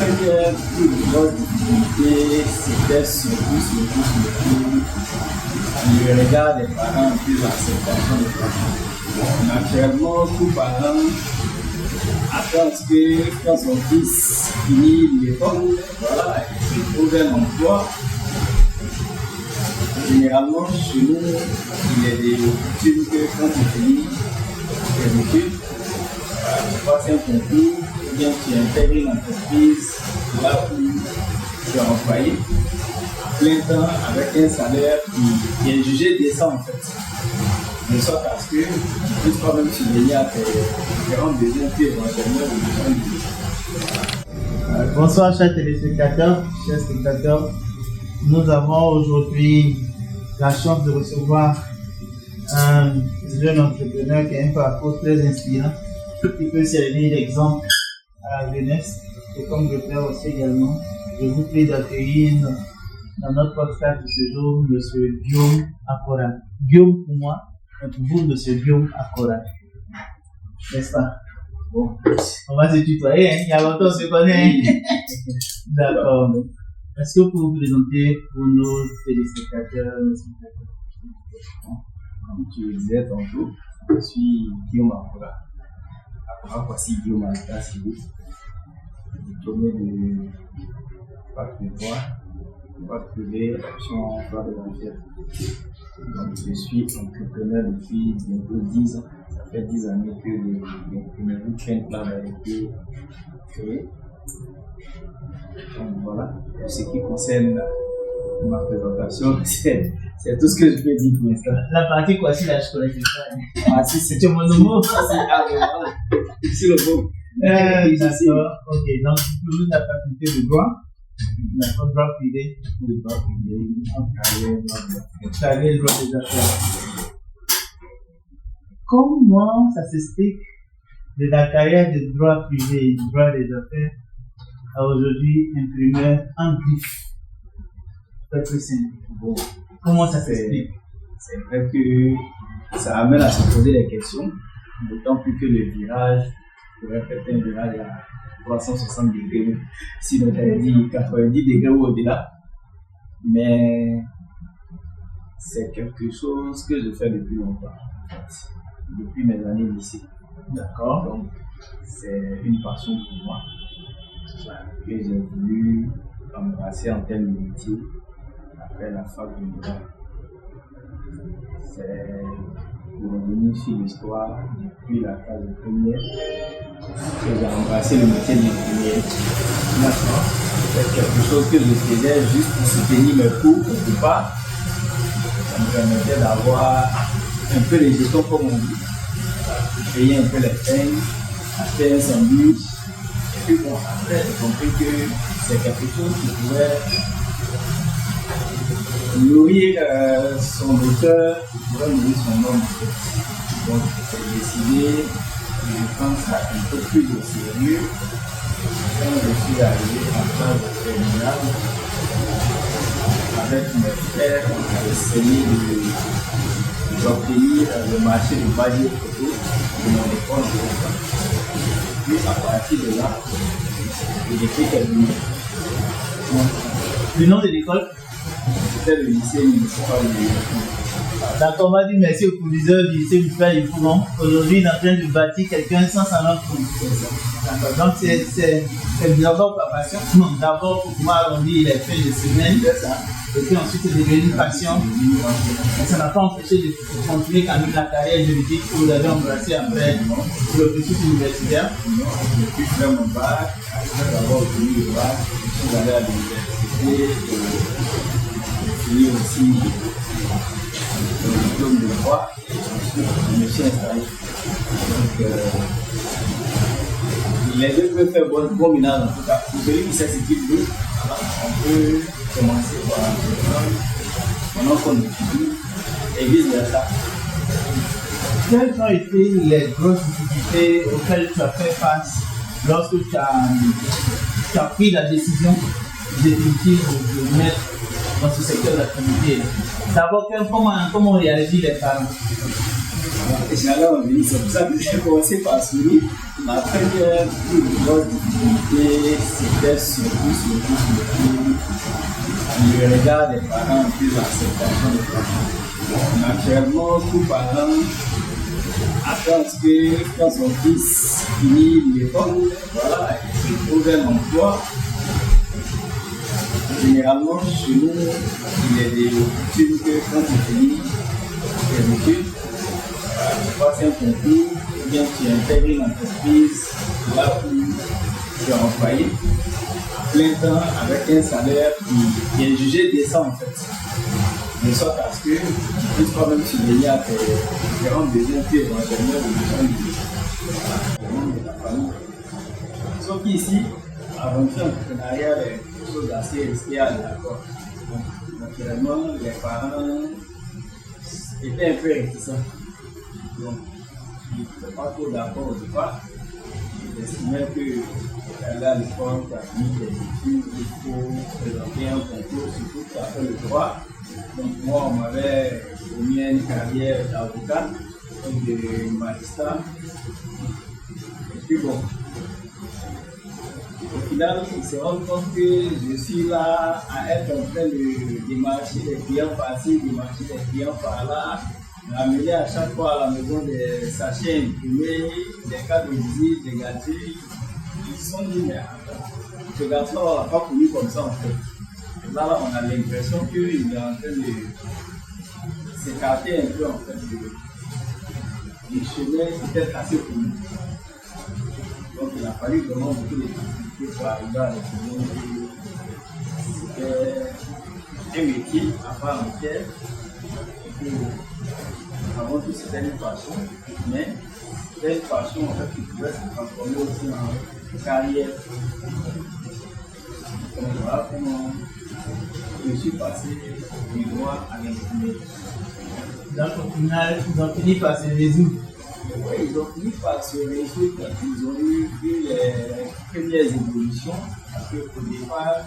première plus grosse difficulté, c'était surtout le regard des parents et l'acceptation des parents. Naturellement, tout parent attend que quand son fils finit l'école, voilà, il se trouve un emploi. Généralement, chez nous, il est des coutumes que quand tu finis tes études, tu passes un concours, ou bien tu intègres une entreprise là où tu es employé à plein temps avec un salaire qui est jugé décent en fait. De sorte à ce que tu puisses toi-même subvenir à tes différents besoins que éventuellement les besoins de Bonsoir chers téléspectateurs, chers spectateurs. Nous avons aujourd'hui la chance de recevoir un jeune entrepreneur qui a un parcours très inspirant, qui peut servir d'exemple à la jeunesse. Et comme je le fais aussi également, je vous prie d'accueillir dans notre podcast de ce jour M. Guillaume Akora. Guillaume pour moi, et pour vous M. Guillaume Akora. N'est-ce pas? Bon, on va se tutoyer, hein? Il y a longtemps on se connaît. D'accord. Est-ce que vous pouvez vous présenter pour nos téléspectateurs? Comme tu le disais tantôt, je suis Guillaume Akora. Akora, voici Guillaume Akora, c'est vous. Diplômé de bac de droit, bac privé, option droit de l'enfer. Donc je suis entrepreneur depuis bientôt 10 ans. Ça fait 10 années que le premier Train Club a été créé. Donc voilà, pour ce qui concerne ma présentation, c'est tout ce que je peux dire pour l'instant. La partie quoi si là je connais pas. Ah si, c'est mon nom. C'est le bon. D'accord, ok. Donc diplômé de la faculté de droit, d'accord, droit privé, Le droit privé, carrière droit des affaires. Comment ça s'explique de la carrière de droit privé et du droit des affaires à aujourd'hui imprimeur en griffe? Très très simple. Bon, comment ça s'explique? C'est vrai que ça amène à se poser des questions, d'autant plus que le virage pourrait faire un virage à 360 degrés, sinon on dit 90 degrés ou au-delà. Mais c'est quelque chose que je fais depuis longtemps, en fait, depuis mes années lycée. D'accord. Donc, c'est une passion pour moi que j'ai voulu embrasser en termes de métier après la fac de droit. C'est pour revenir sur l'histoire depuis la phase de première que j'ai embrassé le métier de l'ingénieur. D'accord. C'est quelque chose que je faisais juste pour soutenir mes cours quelque part. Ça me permettait d'avoir un peu les jetons comme on dit, payer un peu les peines, acheter un sandwich. Et puis bon, après j'ai compris que c'est quelque chose qui pouvait nourrir son auteur, qui pourrait nourrir son homme. Donc j'ai décidé de prendre ça un peu plus au sérieux. Quand je suis arrivé en classe de terminale, avec mes frères, on a essayé d'obtenir le marché du badge photo de mon école. Puis à partir de là, j'ai fait terminer. Le nom de l'école? C'était le lycée municipal de D'accord, on va dire merci au proviseur du lycée municipal de Fouron. Aujourd'hui, il est en train de bâtir quelqu'un sans s'en rendre compte. D'accord, donc c'est d'abord par passion. Non, d'abord pour pouvoir arrondir les fins de semaine. Et puis ensuite, c'est devenu une passion. Et ça n'a pas empêché de continuer quand même la carrière juridique que vous avez embrassée après le cursus universitaire. Non, j'ai pu faire mon bac, après avoir obtenu le bac, je suis allé à l'université, j'ai fini aussi le diplôme de droit, et ensuite je me suis installé. Donc, les deux peuvent faire bon ménage en tout cas. Pour celui qui sait ce qu'il veut, on peut commencer par entreprendre pendant qu'on étudie et vice versa. Quelles ont été les grosses difficultés auxquelles tu as fait face lorsque tu as pris la décision définitive de mettre dans ce secteur d'activité? D'abord, comment réagissent les parents? J'allais en venir, c'est pour ça que j'ai commencé par sourire. Ma première plus grosse difficulté, c'était surtout le regard des parents et puis l'acceptation des parents. Naturellement, tout parent attend que quand son fils finit l'école, voilà, il se trouve un emploi. Généralement, chez nous, il est des coutumes que quand tu finis tes études, tu passes un concours, ou bien tu intègres une entreprise là où tu es employé à plein temps avec un salaire qui est jugé décent en fait. De sorte à ce que tu puisses toi-même subvenir à tes différents besoins puis éventuellement les besoins de ta famille. Sauf qu'ici, l'aventure entrepreneuriale est quelque chose d'assez risqué à l'accord. Donc, naturellement, les parents étaient un peu réticents. Donc, ils n'étaient pas trop d'accord au départ. Ils estimaient que aller à l'école, tu as fini tes études, il faut présenter un concours, surtout tu as fait le droit. Donc, moi, on m'avait promis une carrière d'avocat, de magistrat. Et puis bon, au final, ils se rendent compte que je suis là à être en train de démarcher les clients par-ci, démarcher les clients par-là, ramener à chaque fois à la maison des sachets imprimés, des cartes de visite, des gadgets. Ils se sont dit, mais attends, ce garçon n'a pas connu comme ça en fait. Et là, on a l'impression qu'il est en train de s'écarter un peu en fait du chemin peut-être assez connu. Donc il a fallu vraiment beaucoup de difficultés pour arriver à retrouver que c'était un métier à part entière. Et que avant tout c'était une passion, mais c'était une passion en fait qui pouvait se transformer aussi en carrière. Donc voilà comment je suis passé du droit à l'ingénierie. Donc au final, ils ont fini par se résoudre. Oui, ils ont fini par se résoudre quand ils ont eu les premières évolutions. Parce qu'au départ,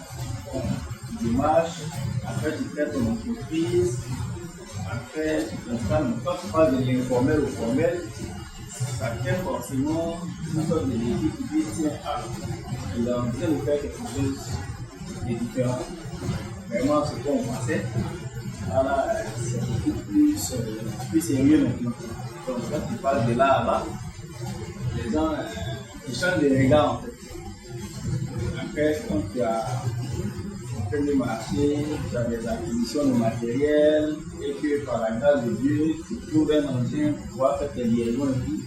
tu démarches, après tu crées ton entreprise, après tu t'installes. Mais quand tu passes de l'informel au formel, ça crée forcément une sorte de défi qui dit tiens, il est en train de faire quelque chose de différent. Vraiment, ce qu'on pensait, voilà, c'est beaucoup plus sérieux maintenant. Donc, quand tu passes de là à là, les gens ils changent de regard en fait. Après, quand tu as fait le marché, tu as des acquisitions de matériel et que par la grâce de Dieu, tu trouves un engin pour pouvoir faire tes liaisons et tout,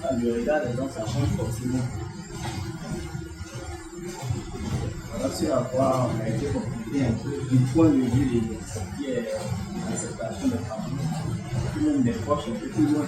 quand le regard des gens, ça change forcément. Voilà sur à quoi on a été confronté un peu du point de vue de ce qui est l'acceptation des travaux. Tout le monde est proche un peu plus loin.